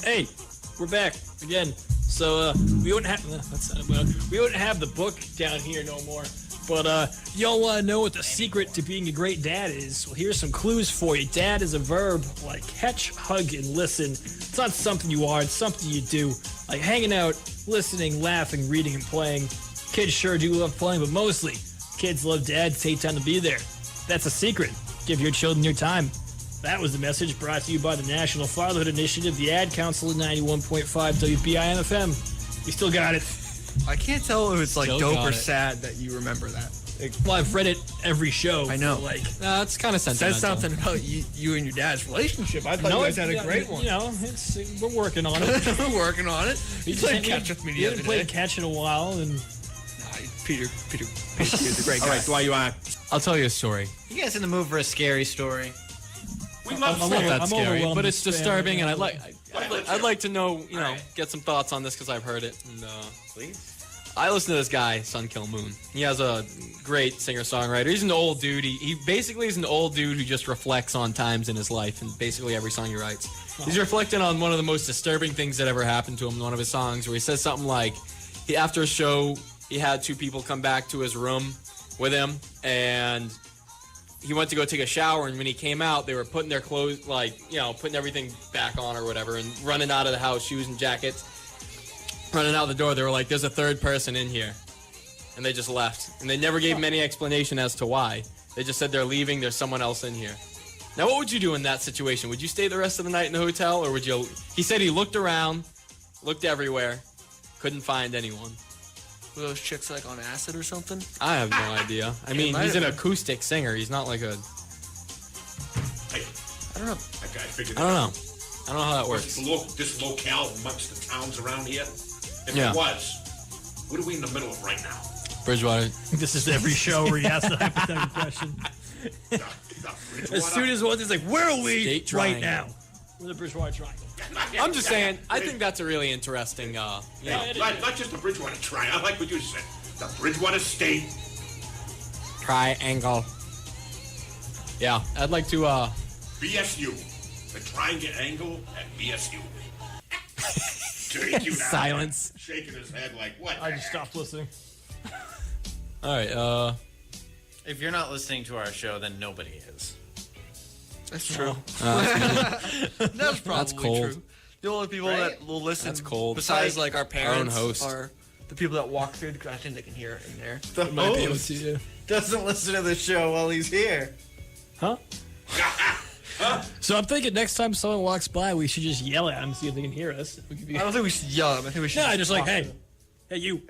Hey, we're back again. So we wouldn't have we wouldn't have the book down here no more. But y'all want to know what the secret to being a great dad is? Well, here's some clues for you. Dad is a verb like catch, hug, and listen. It's not something you are, it's something you do. Like hanging out, listening, laughing, reading, and playing. Kids sure do love playing, but mostly kids love dad to take time to be there. That's a secret. Give your children your time. That was the message brought to you by the National Fatherhood Initiative, the Ad Council at 91.5 WBIM FM. We still got it. I can't tell if it's like Still dope got or it. sad that you remember that. Well, I've read it every show. I know. So, like, It's kind of It says sentimental. something about you and your dad's relationship. I thought you guys had a great one. You know, we're working on it. We're working on it. You played just- catch with me We the other haven't played day. catch in a while, and Peter's a great guy. All right, Dwyer, I'll tell you a story. You guys in the mood for a scary story? we love I'm Not over- that I'm scary, overwhelmed but it's with disturbing, and family. I'd like to know, get some thoughts on this because I've heard it. And, Please. I listen to this guy, Sun Kill Moon. He has a great singer-songwriter. He's an old dude. He basically is an old dude who just reflects on times in his life and basically every song he writes. He's reflecting on one of the most disturbing things that ever happened to him in one of his songs, where he says something like, after a show, he had two people come back to his room with him, and he went to go take a shower, and when he came out, they were putting their clothes, putting everything back on or whatever, and running out of the house, shoes and jackets. Running out the door, they were like, there's a third person in here. And they just left. And they never gave him any explanation as to why. They just said they're leaving, there's someone else in here. Now, what would you do in that situation? Would you stay the rest of the night in the hotel, or would you... He said he looked around, looked everywhere, couldn't find anyone. Were those chicks like on acid or something? I have no idea. I mean, might he's have an been. acoustic singer. He's not like a... Hey, I don't know. I figured I don't know. I don't know how that works. This locale amongst the towns around here, if Yeah. it was, what are we in the middle of right now? Bridgewater. this is every show where he asks the hypothetical question. The As Bridgewater? soon as one is like, where are we State right Triangle. now? We're the Bridgewater Triangle. I'm just saying, I think that's a really interesting, Not just the Bridgewater Triangle. I like what you said. The Bridgewater State. triangle. Yeah, I'd like to, BSU. The Triangle at BSU. Thank you now. Silence. Shaking his head like, what? I just stopped listening. All right, If you're not listening to our show, then nobody is. That's true. that's That's probably cold. true. The only people that will listen, That's cold. besides like our parents, host. are the people that walk through. Because I think they can hear it in there. The Might be able host to, yeah. doesn't listen to the show while he's here. Huh? So I'm thinking next time someone walks by, we should just yell at them, see if they can hear us. We could be, I don't think we should yell at them. I think we should. no, just like, talk to hey, them. hey, you,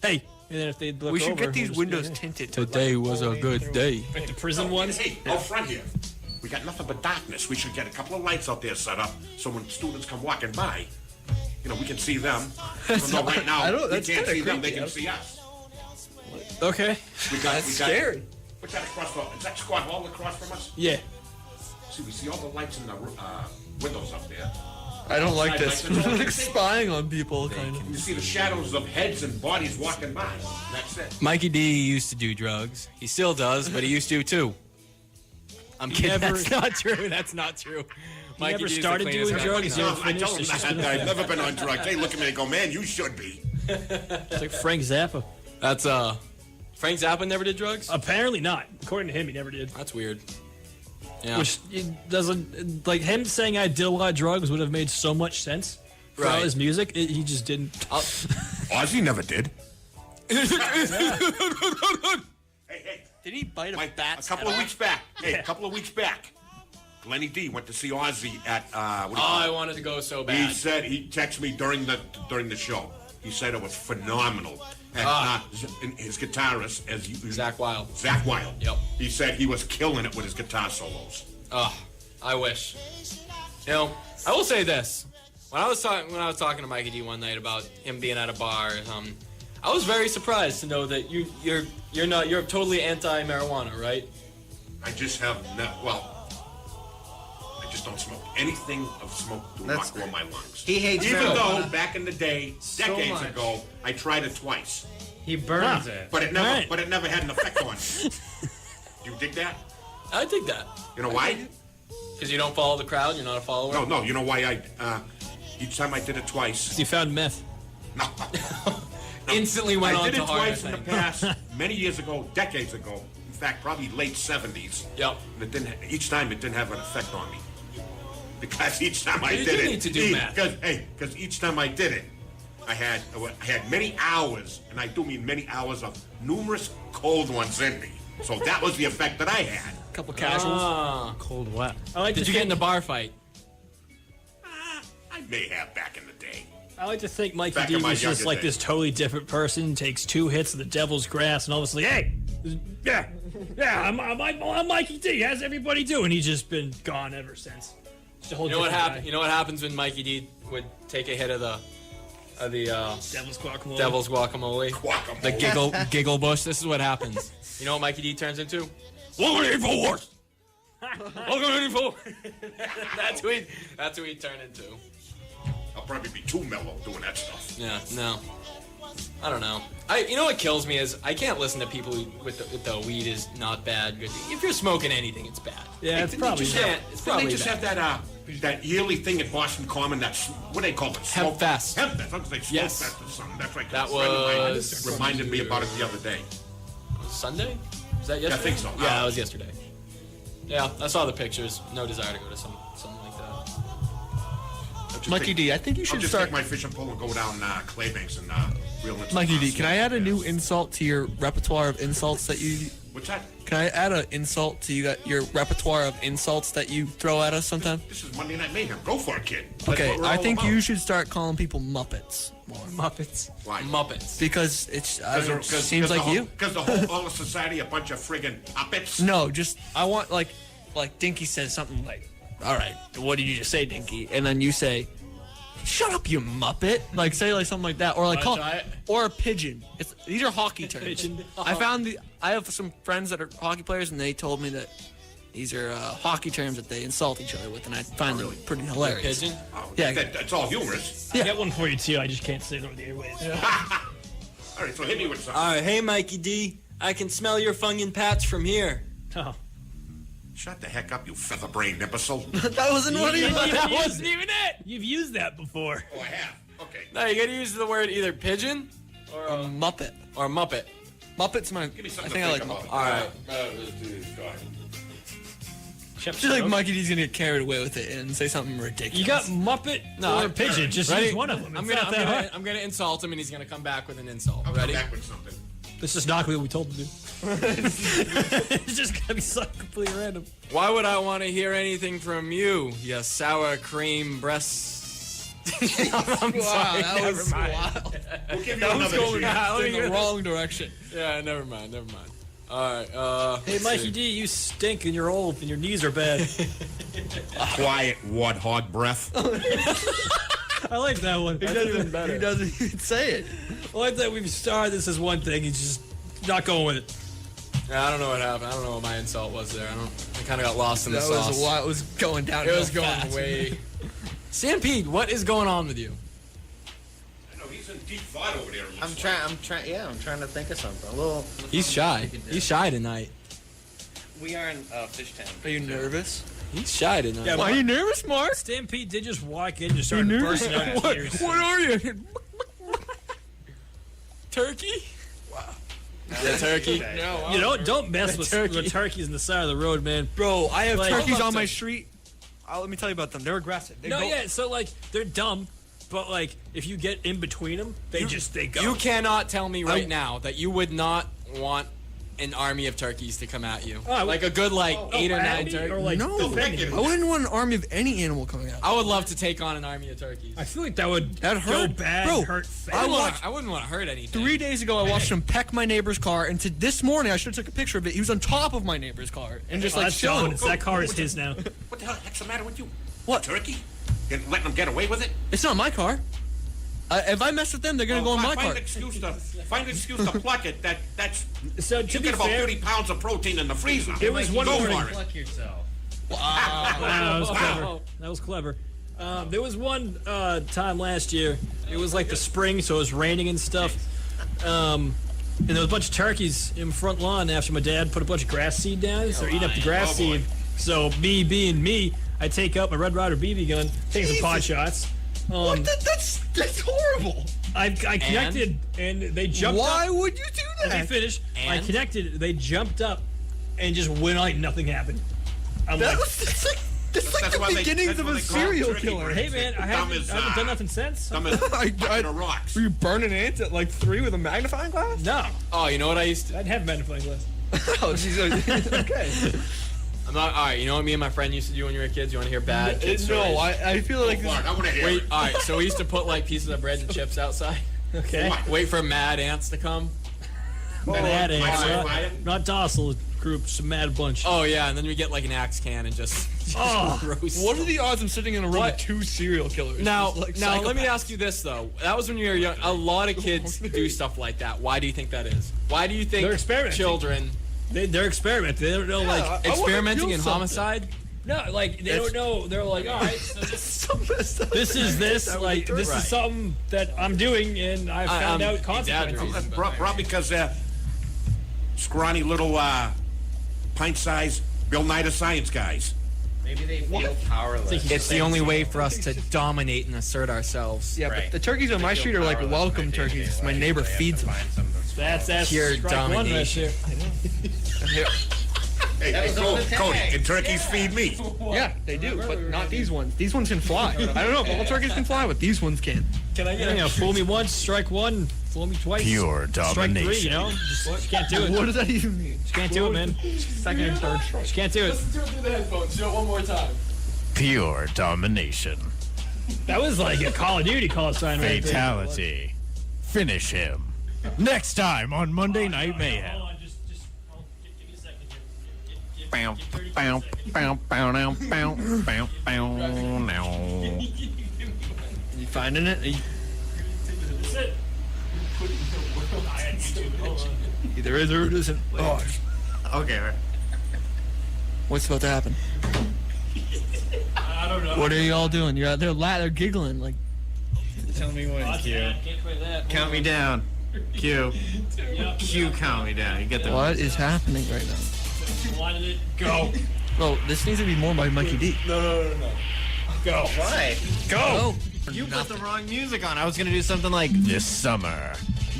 hey. And then if they look We should over, get these we'll just windows be, hey. tinted. Today was a good day. Like the prison ones. Hey, out front here. We got nothing but darkness. We should get a couple of lights out there set up so when students come walking by, we can see them. Even though right now, we that's can't kinda see them, they creepy. can see us. Okay. That's scary. What's that across from? Is that Squad Hall across from us? Yeah. See, we see all the lights in the windows up there. I don't like Side this. lights, that's all We're you like see. spying on people, kind of. You see the shadows of heads and bodies walking by. That's it. Mikey D used to do drugs. He still does, but he used to too. I'm kidding. never- That's not true. That's not true. Mikey never D is the started cleanest doing guy. drugs? No. Yeah. I tell them It's just that. been a I've never been on drugs. They look at me and go, man, you should be. It's like Frank Zappa. That's Frank Zappa never did drugs. Apparently not. According to him, he never did. That's weird. Yeah. Which it doesn't, like him saying I did a lot of drugs would have made so much sense for all Right. his music. He just didn't. Ozzy never did. Hey, Did he bite a Mike, bat's a couple head of off? weeks back. Hey, a couple of weeks back. Glenny D went to see Ozzy at what do you Oh, call I it? wanted to go so He bad. said he texted me during the show. He said it was phenomenal. And his guitarist, as you, Zach Wild. Zach Wild. Yep. He said he was killing it with his guitar solos. Oh, I wish. I will say this: when I was talking to Mikey D one night about him being at a bar, I was very surprised to know that you're totally anti-marijuana, right? I just have I just don't smoke. Anything of smoke do not go in my lungs. He hates Even marijuana. though back in the day, So decades much. ago, I tried it twice. He burns it. But it never Right. but it never had an effect on me. You dig that? I dig that You know why? because you don't follow the crowd. You're not a follower. No, you know why Each time I did it twice. You found meth. No. Instantly went I on did to it harder twice in the things. past, many years ago, decades ago. In fact, probably late 70s. Yep. And it didn't. Each time it didn't have an effect on me. Because each time I You did do it, need to do math. Because each time I did it, I had many hours, and I do mean many hours of numerous cold ones in me. So that was the effect that I had. A couple casuals. Cold wet. I like Did to you get in think, a bar fight? I may have back in the day. I like to think Mikey Back D in my was just younger like days. this totally different person. Takes 2 hits of the devil's grass, and all of a sudden, hey, I'm Mikey D. How's everybody doing? He's just been gone ever since. Just a whole You know what different happened? guy. You know what happens when Mikey D would take a hit of the Devil's guacamole. devil's guacamole? Guacamole. The giggle bush. This is what happens. You know what Mikey D turns into? Welcome to InfoWars. Welcome to InfoWars. That's who he turned into. I'll probably be too mellow doing that stuff. Yeah, no. I don't know. You know what kills me is I can't listen to people who, with the weed is not bad. Good. If you're smoking anything, it's bad. Yeah, it's Didn't they probably just not. Yeah, it's Didn't probably they just bad. have that yearly thing at Boston Common? That's what they call it. Hemp Fest. Hemp Fest. I was like Smoke Yes. Fest or something. That's right. That A friend of mine was reminded me about it the other day. Sunday? Is that yesterday? Yeah, I think so. Yeah, that was yesterday. Yeah, I saw the pictures. No desire to go to something like that. I'll just Mikey take- D, I think you I'll should just start. take my fishing pole and go down Claybanks and reel in some Mikey D, can I add a new snap. insult to your repertoire of insults that you? What's that? Can I add an insult to your repertoire of insults that you throw at us sometimes? This is Monday Night Mayhem. Go for it, kid. That's Okay, what we're I all think about. you should start calling people Muppets more. Muppets. Why? Muppets. Because it seems like you. Because all of society a bunch of friggin' puppets. No, just I want like Dinky says something like, "All right, what did you just say, Dinky?" And then you say, "Shut up, you Muppet!" Like say like something like that, or like Wanna try it? or a pigeon. These are hockey terms. Pigeon. I have some friends that are hockey players, and they told me that these are hockey terms that they insult each other with, and I find them pretty hilarious. Pigeon? Oh, Yeah. that's all humorous. I got one for you too. I just can't say it over the airwaves. All right, so hit me with something. All right, hey Mikey D, I can smell your Funyun patch from here. Oh. Shut the heck up, you feather-brained imbecile. That wasn't what he. That wasn't even it. You've used that before. Oh, I have. Okay. No, you gotta use the word either pigeon A Muppet. or Muppet. Muppet's my. Give me I something think to I like think about. Muppet. All right. Go ahead. I feel like Mikey D's gonna get carried away with it and say something ridiculous. You got Muppet or Pigeon. Just Ready? use one of them. I'm It's not that hard. gonna insult him, and he's gonna come back with an insult. I'll Ready? come back with something. This is not what we told him to do. It's just gonna be so completely random. Why would I want to hear anything from you, you sour cream breast? I'm sorry. that Never was mind. wild. We'll give you That was another going chance. in the wrong direction. Yeah, never mind. All right. Hey, let's Mikey see. D, you stink and you're old and your knees are bad. Quiet, warthog breath. I like that one. He doesn't even say it. I like that we've started this as one thing. He's just not going with it. Yeah, I don't know what happened. I don't know what my insult was there. I kind of got lost in the That sauce. was a lot. It was going down. It was going fast. way. Stampede, what is going on with you? I know, he's in deep thought over there. it looks I'm like. trying to think of something. A little. He's shy. He's shy tonight. We are in fish tank. Are you nervous? He's shy tonight. Yeah, Why are you nervous, Mark? Stampede did just walk in and just started bursting out in tears. What are you? Turkey? The turkey? No, Don't mess with the turkeys on the side of the road, man. Bro, I have Like- turkeys Hold on up, my Turkey. street. Let me tell you about them. They're aggressive. They No, go- yeah, so like they're dumb, but like if you get in between them, they go. You cannot tell me right now that you would not want an army of turkeys to come at you. Oh, like a good 8 or 9 at me turkeys. or like No, defending I me? wouldn't want an army of any animal coming out. I would love to take on an army of turkeys. I feel like that would That'd go hurt. bad, Bro, hurt I fast. watched- I wouldn't want to hurt anything. 3 days ago, I watched him peck my neighbor's car, and this morning, I should have took a picture of it. He was on top of my neighbor's car and just Oh, like that's chilling. gone. That car is his now. What the heck's the matter with you? What? Turkey? You're letting them get away with it? It's not my car. If I mess with them, they're gonna go in my find car. An excuse to pluck it. That's So to you be get about fair, 30 pounds of protein in the freezer. It was one Go morning. for it. Pluck yourself. wow, that was clever. That was clever. There was one time last year. It was like the spring, so it was raining and stuff. And there was a bunch of turkeys in front lawn after my dad put a bunch of grass seed down. So they're eating up the grass Oh, boy. seed. So me being me, I take out my Red Ryder BB gun, take some pot shots, That's horrible. I connected and they jumped up. Why would you do Let me that? finish. I And? connected. They jumped up and just went like nothing happened. I'm like, That's like That's the why they- beginnings that's of why a they call them serial turkey killer. brains. hey man, I Dumb haven't as, done nothing since. Dumb as bucket of rocks. Were you burning ants at like 3 with a magnifying glass? No, Oh, you know what I used to? I'd have magnifying glass. Oh, jeez. Okay. I'm not. All right. You know what me and my friend used to do when you were kids? You want to hear bad kid stories? No, I feel like Mark, I want to hear Wait. it. All right. So we used to put like pieces of bread and chips outside. Okay. What? Wait for mad ants to come. Mad ants, fire. not docile groups, a mad bunch. Oh yeah, and then we get like an axe can and just Oh. roast. what are the odds of sitting in a room What? with 2 serial killers? Now, Just, like, now let me psychopaths? ask you this though. That was when you were young. A lot of kids do stuff like that. Why do you think that is? Why do you think They're experimenting. children They're experimenting. They don't know, I like, wanna experimenting kill in something. homicide? no, like they don't know. They're like, all right, so this is this. Like, this Right. is something that I'm doing, and I found out consequences. exaggerating. Probably because they're scrawny little pint-sized Bill Nye the Science guys. Maybe they feel powerless. It's the only way for us to dominate and assert ourselves. Yeah, Right. but the turkeys on my street are like welcome turkeys. My neighbor feeds them. That's Pure strike one right domination. there. Hey, That was on the Cody, tag. and turkeys feed me. Yeah, they do, but not these ones. These ones can fly. I don't know if all turkeys can fly, but these ones can. Can I get it? Fool me once, strike one. Fool me twice. Pure Strike three, you domination. know? Just can't do it. What does that even mean? Just can't do it, man. Second and third strike. Just can't do it. Do it through the headphones. Do it one more time. Pure domination. That was like a Call of Duty call sign right there. Fatality. Finish him. Next time on Monday Night Mayhem. Hold on, just give me a second here. Bow, bow, bow, bow, now, bow, bow, bow, now. You finding it? That's it. I had YouTube. Hold on. Either is or it isn't. Oh, Okay, right. what's about to happen? I don't know. What are y'all doing? You're out there, they're giggling like. Tell me when, That's Q. bad. Can't play that. Count me down. Q. Yep. Q, count me down. You get the. What is happening right now? Wanted it. Go. Bro, this needs to be more by Mikey D. Go. Why? Go. You put the wrong music on. I was gonna do something like. This summer,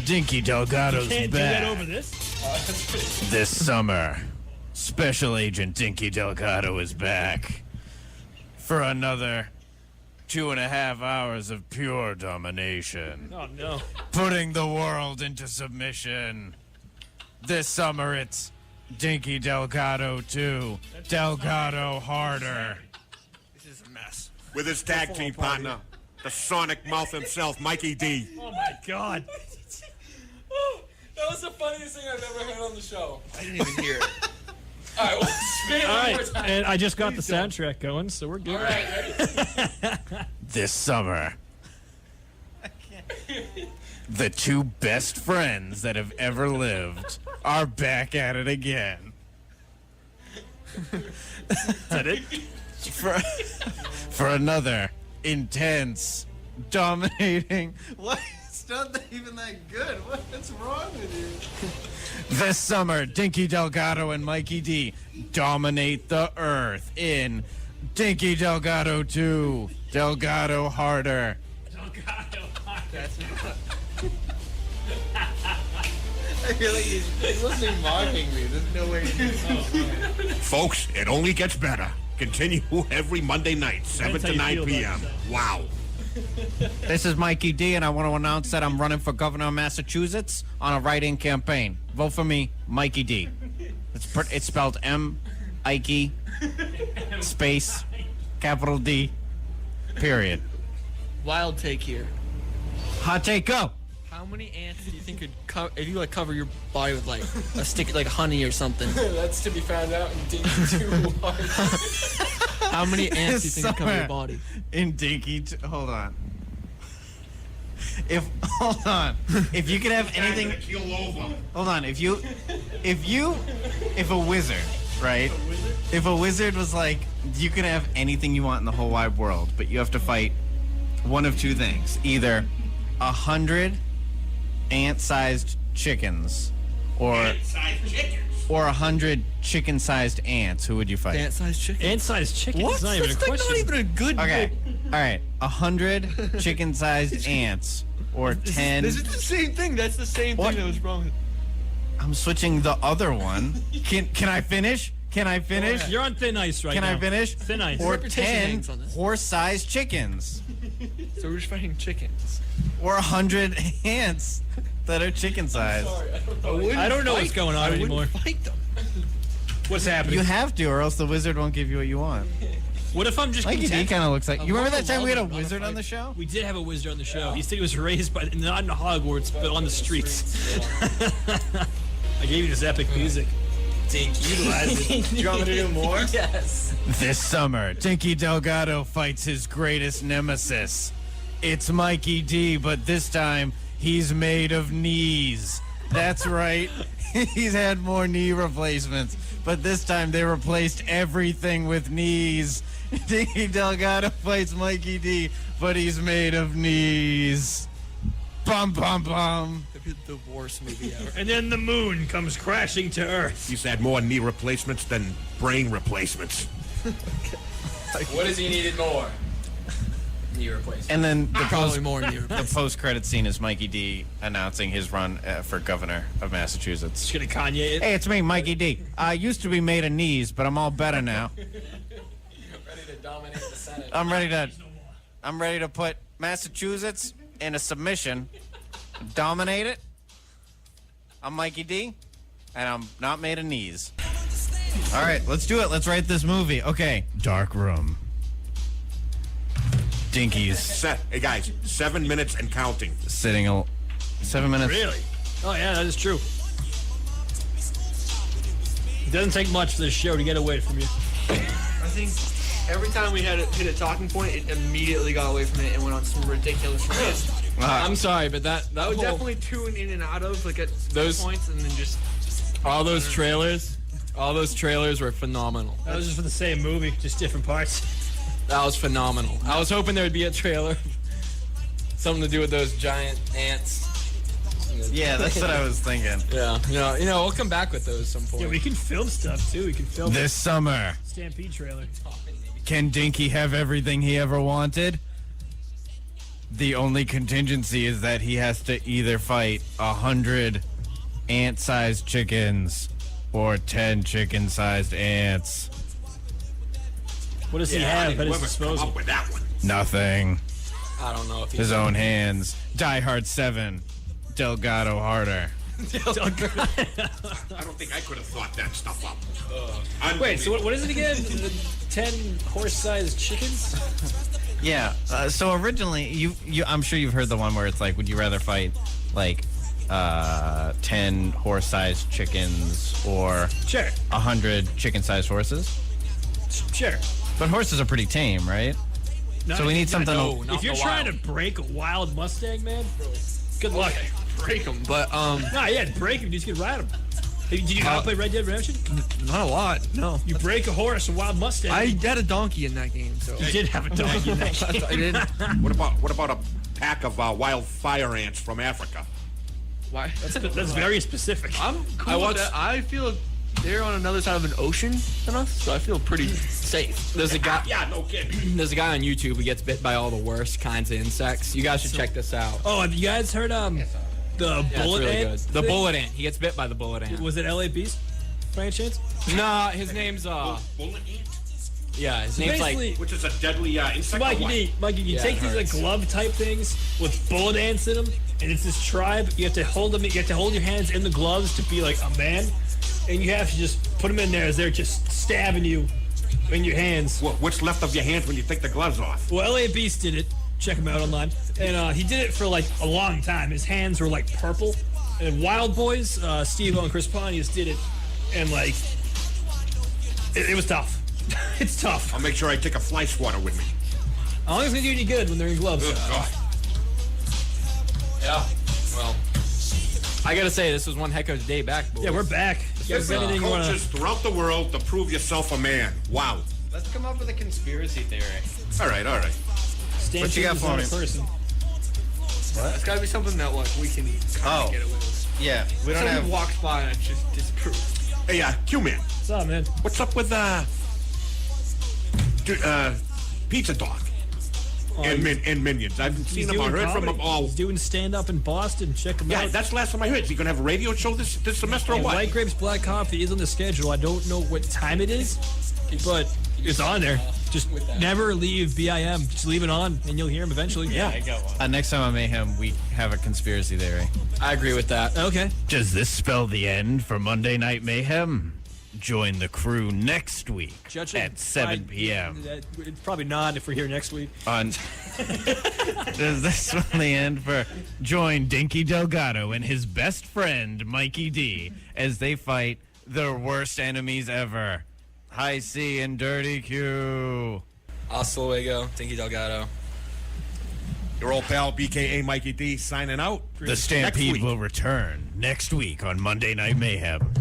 Dinky Delgado's Can't do that over back. this. This summer, Special Agent Dinky Delgado is back for another 2.5 hours of pure domination, Oh no. putting the world into submission. This summer, it's Dinky Delgado 2, Delgado Harder. This is a mess. With his tag team partner, the Sonic Mouth himself, Mikey D. Oh my God. That was the funniest thing I've ever heard on the show. I didn't even hear it. All right, well, spin it All one more right, time. and I just got the soundtrack going, so we're good. All right, ready? This summer, the two best friends that have ever lived are back at it again. Is that it? For another intense, dominating. What? It's not even that good. What's wrong with you? This summer, Dinky Delgado and Mikey D dominate the earth in Dinky Delgado 2, Delgado Harder. I feel like he's listening mocking me. There's no way. Folks, it only gets better. Continue every Monday night, 7 Depends how to you 9 feel p.m. about that. Wow. This is Mikey D, and I want to announce that I'm running for governor of Massachusetts on a write-in campaign. Vote for me, Mikey D. It's spelled M, Ikey, space, capital D, period. Wild take here. Hot take, go. How many ants do you think could if you like cover your body with like a stick like honey or something? That's to be found out in Dinky 2 hard. How many ants do you think could cover your Somewhere. body? In Dinky, hold on. Hold on. If you could have anything, Keel over. hold on. If a wizard, right? If a wizard was like, you can have anything you want in the whole wide world, but you have to fight one of two things: either 100 ant-sized chickens, or Ant-sized chickens. 100 chicken-sized ants. Who would you fight? Ant-sized chicken. Ant-sized chicken. What? It's not even a That's like question. not even a good. Okay. right, 100 chicken-sized ants or 10. This is the same thing. That's the same What? thing that was wrong. I'm switching the other one. Can I finish? Can I finish? You're on thin ice right Can now. I finish? Thin ice. Or Repetition 10 hangs on this. horse-sized chickens. So we're just fighting chickens. Or 100 ants that are chicken-sized. I don't know what's going on anymore. Fight them. What's happening? You have to, or else the wizard won't give you what you want. What if I'm just Mikey D content? kind of looks like. You remember that time we had a Not a wizard fight. on the show? We did have a wizard on the show. He said he was raised by not in Hogwarts, but on the streets. I gave you this epic music. Utilize it. Do you want me to do more? Yes. This summer, Dinky Delgado fights his greatest nemesis. It's Mikey D, but this time he's made of knees. That's right. He's had more knee replacements, but this time they replaced everything with knees. Dinky Delgado fights Mikey D, but he's made of knees. Bum, bum, bum. The worst movie ever. And then the moon comes crashing to Earth. He's had more knee replacements than brain replacements. What has he needed more? Knee replacement. And then the Probably more than you. the post-credit scene is Mikey D announcing his run for governor of Massachusetts. Just gonna Kanye it. Hey, it's me, Mikey D. I used to be made of knees, but I'm all better now. Ready to dominate the Senate. I'm ready to put Massachusetts in a submission, dominate it. I'm Mikey D, and I'm not made of knees. All right, let's do it. Let's write this movie. Okay. Dark room. Dinky's Hey guys, 7 minutes and counting. Sitting 7 minutes. Really? Oh yeah, that is true. It doesn't take much for this show to get away from you. I think every time we had hit a talking point, it immediately got away from it and went on some ridiculous rant. I'm sorry, but that I would whole- definitely tune in and out of like at Those- points and then just all those trailers were phenomenal. That was just for the same movie, just different parts. That was phenomenal. I was hoping there would be a trailer, something to do with those giant ants. Yeah, that's what I was thinking. Yeah, we'll come back with those some point. Yeah, we can film stuff too. We can film this summer. Stampede trailer. Can Dinky have everything he ever wanted? The only contingency is that he has to either fight 100 ant-sized chickens or 10 chicken-sized ants. What does he have at his Whoever come disposal? up with that one. Nothing. I don't know if His own hands. Die Hard 7. Delgado harder. I don't think I could have thought that stuff up. Wait, so what is it again? 10 horse-sized chickens? Yeah. So originally, I'm sure you've heard the one where it's like, would you rather fight like 10 horse-sized chickens or Sure, 100 chicken-sized horses? sure. But horses are pretty tame, right? Not So we if need you- something. no, not If you're the trying wild. to break a wild Mustang, man, good luck. break them. But Nah, yeah, break him. You just get ride him. Hey, did you not play Red Dead Redemption? not a lot. No. You break a horse, a wild Mustang. I had a donkey in that game, so You did have a donkey in that game. I didn't. What about a pack of wild fire ants from Africa? Why? That's very specific. I'm cool with that. I feel they're on another side of an ocean than us, so I feel pretty safe. There's a guy. Yeah, no kidding. There's a guy on YouTube who gets bit by all the worst kinds of insects. You guys should check this out. Oh, have you guys heard the Yeah, it's bullet really ant? good. The thing? bullet ant. He gets bit by the bullet ant. Was it LA Beast? By any chance? Nah, his name's Bullet ant? yeah, his name's like Basically, Which is a deadly insect. Mikey or what? D, Mikey, you Yeah, take it these like hurts. glove type things with bullet ants in them, and it's this tribe. You have to hold them. You have to hold your hands in the gloves to be like a man, and you have to just put them in there as they're just stabbing you in your hands. What's left of your hands when you take the gloves off? Well, LA Beast did it. Check him out online, and he did it for like a long time. His hands were like purple. And Wild Boys, Steve-O and Chris Pontius did it, and like it was tough. It's tough. I'll make sure I take a fly swatter with me. I don't think it's gonna do any good when they're in gloves. Good God. yeah. Well, I gotta say this was one heck of a day back, boys. Yeah, we're back. You guys got anything you wanna? Coaches throughout the world to prove yourself a man. Wow. Let's come up with a conspiracy theory. All right, all right. Stand What you got is for not me? a person. It's gotta be something that like we can kind of get away with. Yeah, we don't Somebody have. walks by and I just disapprove. Hey, Q-Man, What's up, man? what's up with Pizza Dog? and Minions. I've seen him. I heard from him all. He's doing stand-up in Boston. Check him Yeah, out. that's the last time I heard. Is he gonna have a radio show this semester or And what? White Grapes Black Coffee is on the schedule. I don't know what time it is, but it's on there. Just never leave BIM. Just leave it on, and you'll hear him eventually. Yeah, I got one. Next time on Mayhem, we have a conspiracy theory. I agree with that. Okay. Does this spell the end for Monday Night Mayhem? Join the crew next week Judging at 7 by- p.m. It's probably not if we're here next week. on. Does this spell the end for join Dinky Delgado and his best friend Mikey D as they fight their worst enemies ever, High C and Dirty Q. Hasta luego, Dinky Delgado. Your old pal BKA Mikey D signing out. The Stampede will return next week on Monday Night Mayhem.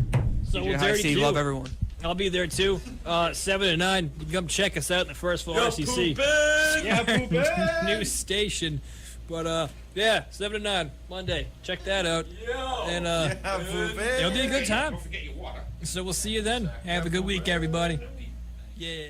So we'll High Dirty C, Q. love everyone. I'll be there too. 7 to 9. You can come check us out in the first floor RCC. New station. But yeah, 7 to 9 Monday. Check that out. And it'll be a good time. Don't forget your water. So we'll see you then. Have a good week, everybody. Yeah.